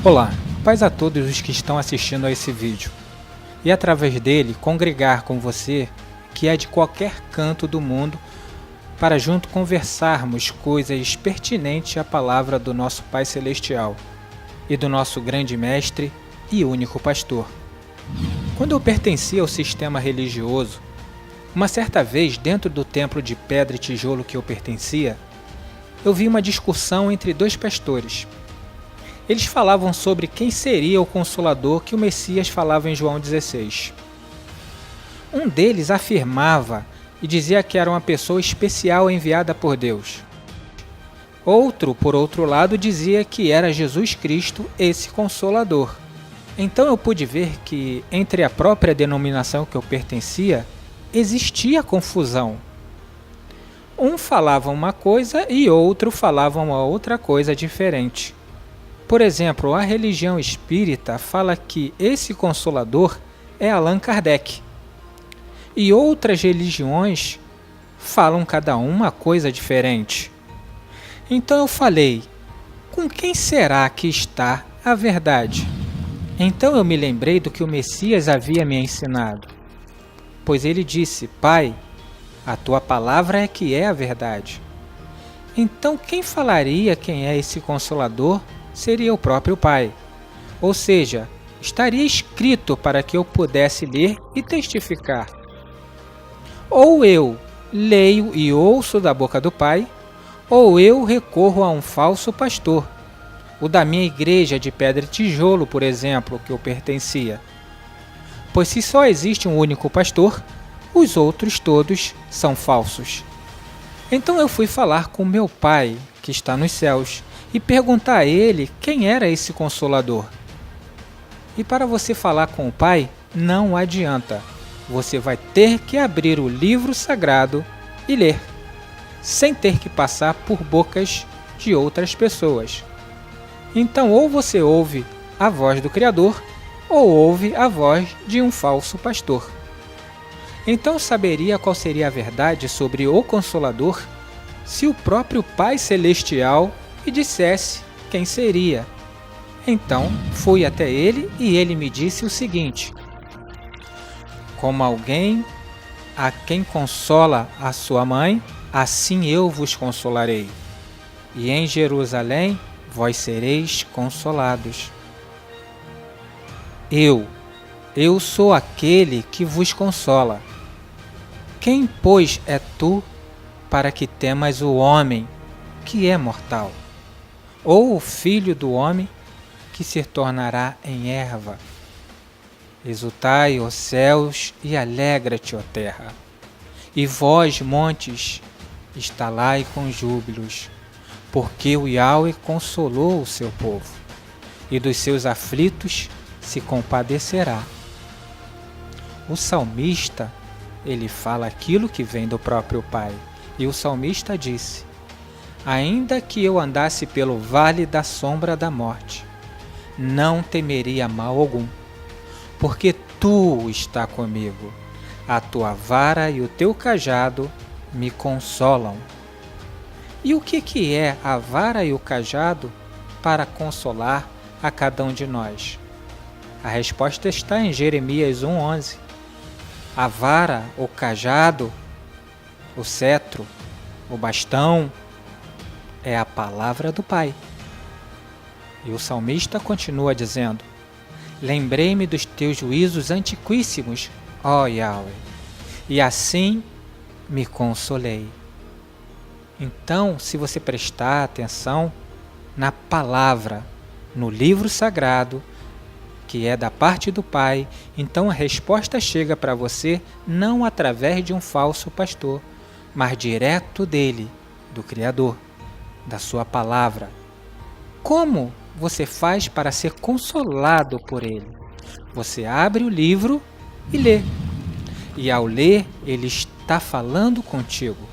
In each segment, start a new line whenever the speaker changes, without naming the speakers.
Olá, paz a todos os que estão assistindo a esse vídeo e através dele congregar com você que é de qualquer canto do mundo para junto conversarmos coisas pertinentes à palavra do nosso Pai Celestial e do nosso grande mestre e único pastor. Quando eu pertencia ao sistema religioso, uma certa vez dentro do templo de pedra e tijolo que eu pertencia, eu vi uma discussão entre dois pastores. Eles falavam sobre quem seria o Consolador que o Messias falava em João 16. Um deles afirmava e dizia que era uma pessoa especial enviada por Deus. Outro, por outro lado, dizia que era Jesus Cristo, esse Consolador. Então eu pude ver que, entre a própria denominação que eu pertencia, existia confusão. Um falava uma coisa e outro falava uma outra coisa diferente. Por exemplo, a religião espírita fala que esse Consolador é Allan Kardec. E outras religiões falam cada uma coisa diferente. Então eu falei, com quem será que está a verdade? Então eu me lembrei do que o Messias havia me ensinado. Pois ele disse, Pai, a tua palavra é que é a verdade. Então quem falaria quem é esse Consolador seria o próprio Pai. Ou seja, estaria escrito para que eu pudesse ler e testificar. Ou eu leio e ouço da boca do Pai, ou eu recorro a um falso pastor, o da minha igreja de pedra e tijolo, por exemplo, que eu pertencia. Pois se só existe um único pastor, os outros todos são falsos. Então eu fui falar com meu Pai, que está nos céus, e perguntar a ele quem era esse Consolador. E para você falar com o Pai, não adianta. Você vai ter que abrir o livro sagrado e ler, sem ter que passar por bocas de outras pessoas. Então ou você ouve a voz do Criador, ou ouve a voz de um falso pastor. Então eu saberia qual seria a verdade sobre o Consolador se o próprio Pai Celestial me dissesse quem seria. Então fui até ele e ele me disse o seguinte: como alguém a quem consola a sua mãe, assim eu vos consolarei. E em Jerusalém vós sereis consolados. Eu sou aquele que vos consola. Quem, pois, é tu para que temas o homem que é mortal? Ou o filho do homem que se tornará em erva? Exultai, ó céus, e alegra-te, ó terra. E vós, montes, estalai com júbilos, porque o Yahweh consolou o seu povo, e dos seus aflitos se compadecerá. O salmista, ele fala aquilo que vem do próprio Pai, e o salmista disse, ainda que eu andasse pelo vale da sombra da morte, não temeria mal algum, porque tu está comigo, a tua vara e o teu cajado me consolam. E o que é a vara e o cajado para consolar a cada um de nós? A resposta está em Jeremias 1:11. A vara, o cajado, o cetro, o bastão, é a palavra do Pai. E o salmista continua dizendo, lembrei-me dos teus juízos antiquíssimos, ó Yahweh, e assim me consolei. Então, se você prestar atenção na palavra, no livro sagrado, que é da parte do Pai, então a resposta chega para você não através de um falso pastor, mas direto dele, do Criador, da sua palavra. Como você faz para ser consolado por ele? Você abre o livro e lê. E ao ler, ele está falando contigo,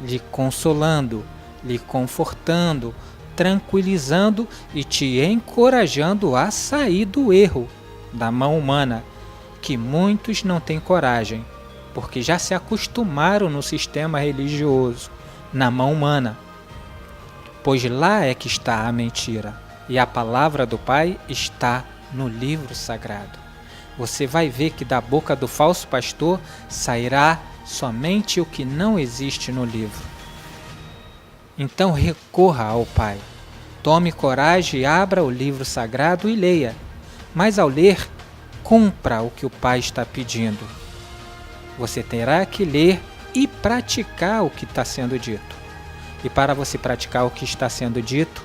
lhe consolando, lhe confortando, tranquilizando e te encorajando a sair do erro, da mão humana, que muitos não têm coragem, porque já se acostumaram no sistema religioso, na mão humana. Pois lá é que está a mentira. E a palavra do Pai está no livro sagrado. Você vai ver que da boca do falso pastor sairá somente o que não existe no livro. Então recorra ao Pai. Tome coragem e abra o livro sagrado e leia. Mas ao ler, cumpra o que o Pai está pedindo. Você terá que ler e praticar o que está sendo dito. E para você praticar o que está sendo dito,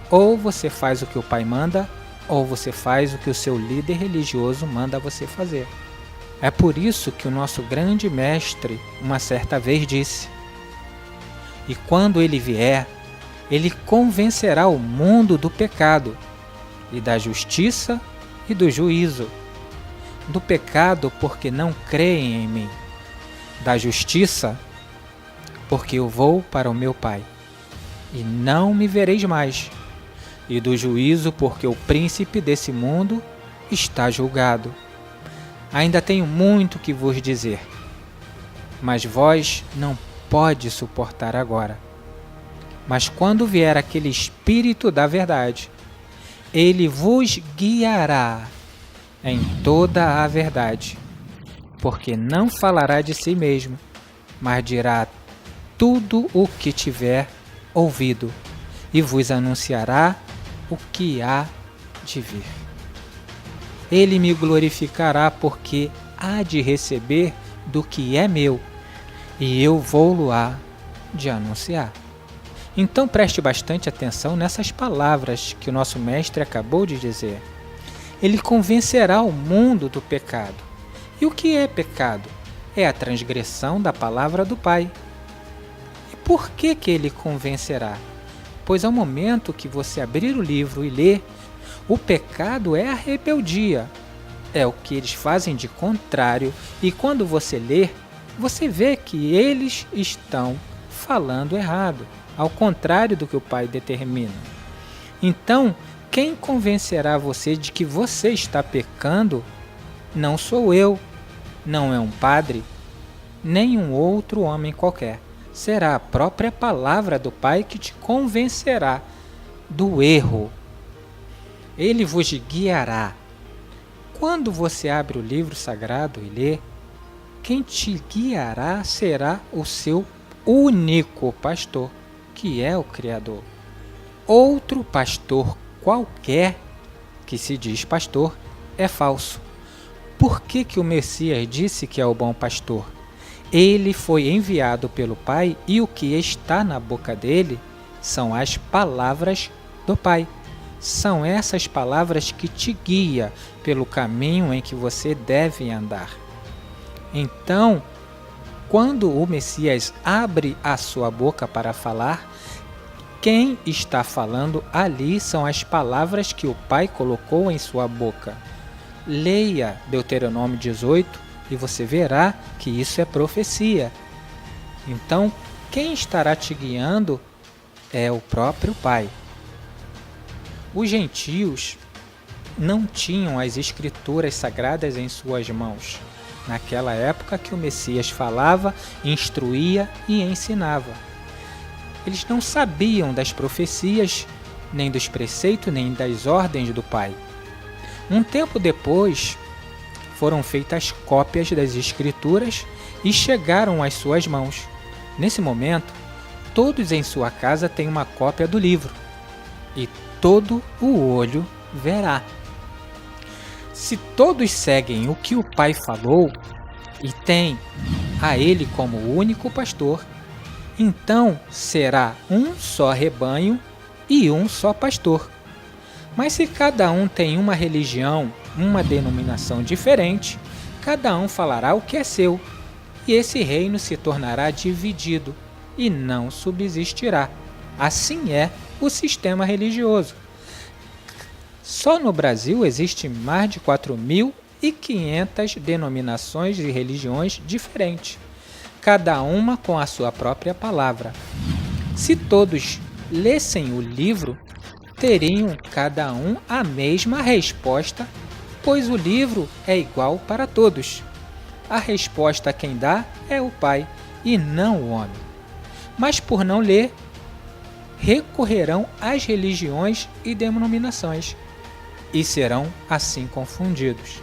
ou você faz o que o Pai manda, ou você faz o que o seu líder religioso manda você fazer. É por isso que o nosso grande mestre uma certa vez disse: e quando ele vier, ele convencerá o mundo do pecado, e da justiça e do juízo. Do pecado, porque não creem em mim. Da justiça, porque eu vou para o meu Pai, e não me vereis mais. E do juízo, porque o príncipe desse mundo está julgado. Ainda tenho muito que vos dizer, mas vós não pode suportar agora. Mas quando vier aquele Espírito da verdade, ele vos guiará em toda a verdade, porque não falará de si mesmo, mas dirá tudo o que tiver ouvido, e vos anunciará o que há de vir. Ele me glorificará, porque há de receber do que é meu, e eu vou-lo-á de anunciar. Então preste bastante atenção nessas palavras que o nosso mestre acabou de dizer. Ele convencerá o mundo do pecado. E o que é pecado? É a transgressão da palavra do Pai. E por que ele convencerá? Pois ao momento que você abrir o livro e ler, o pecado é a rebeldia. É o que eles fazem de contrário, e quando você lê, você vê que eles estão falando errado, ao contrário do que o Pai determina. Então, quem convencerá você de que você está pecando não sou eu, não é um padre, nem um outro homem qualquer. Será a própria palavra do Pai que te convencerá do erro. Ele vos guiará. Quando você abre o livro sagrado e lê, quem te guiará será o seu único pastor, que é o Criador. Outro pastor qualquer que se diz pastor é falso. Por que o Messias disse que é o bom pastor? Ele foi enviado pelo Pai, e o que está na boca dele são as palavras do Pai. São essas palavras que te guiam pelo caminho em que você deve andar. Então, quando o Messias abre a sua boca para falar, quem está falando ali são as palavras que o Pai colocou em sua boca. Leia Deuteronômio 18 e você verá que isso é profecia. Então, quem estará te guiando é o próprio Pai. Os gentios não tinham as escrituras sagradas em suas mãos, naquela época que o Messias falava, instruía e ensinava. Eles não sabiam das profecias, nem dos preceitos, nem das ordens do Pai. Um tempo depois, foram feitas cópias das Escrituras e chegaram às suas mãos. Nesse momento, todos em sua casa têm uma cópia do livro, e todo o olho verá. Se todos seguem o que o Pai falou, e têm a Ele como único pastor, então será um só rebanho e um só pastor. Mas se cada um tem uma religião, uma denominação diferente, cada um falará o que é seu, e esse reino se tornará dividido e não subsistirá. Assim é o sistema religioso. Só no Brasil existe mais de 4.500 denominações e religiões diferentes, cada uma com a sua própria palavra. Se todos lessem o livro, teriam cada um a mesma resposta, pois o livro é igual para todos. A resposta quem dá é o Pai e não o homem. Mas por não ler, recorrerão às religiões e denominações, e serão assim confundidos.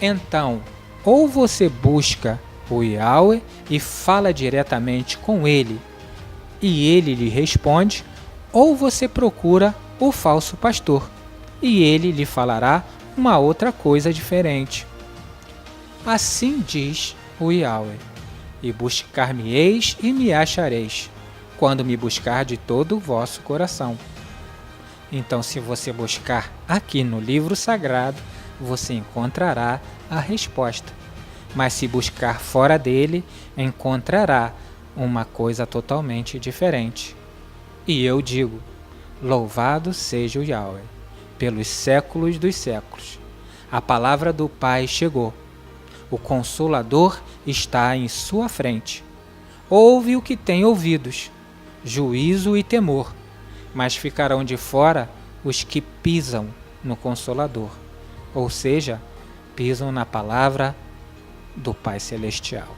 Então, ou você busca o Yahweh e fala diretamente com ele, e ele lhe responde, ou você procura o falso pastor, e ele lhe falará uma outra coisa diferente. Assim diz o Yahweh: e buscar-me-eis e me achareis, quando me buscar de todo o vosso coração. Então, se você buscar aqui no livro sagrado, você encontrará a resposta. Mas se buscar fora dele, encontrará uma coisa totalmente diferente. E eu digo: louvado seja o Yahweh, pelos séculos dos séculos. A palavra do Pai chegou. O Consolador está em sua frente. Ouve o que tem ouvidos, juízo e temor, mas ficarão de fora os que pisam no Consolador, ou seja, pisam na palavra do Pai Celestial.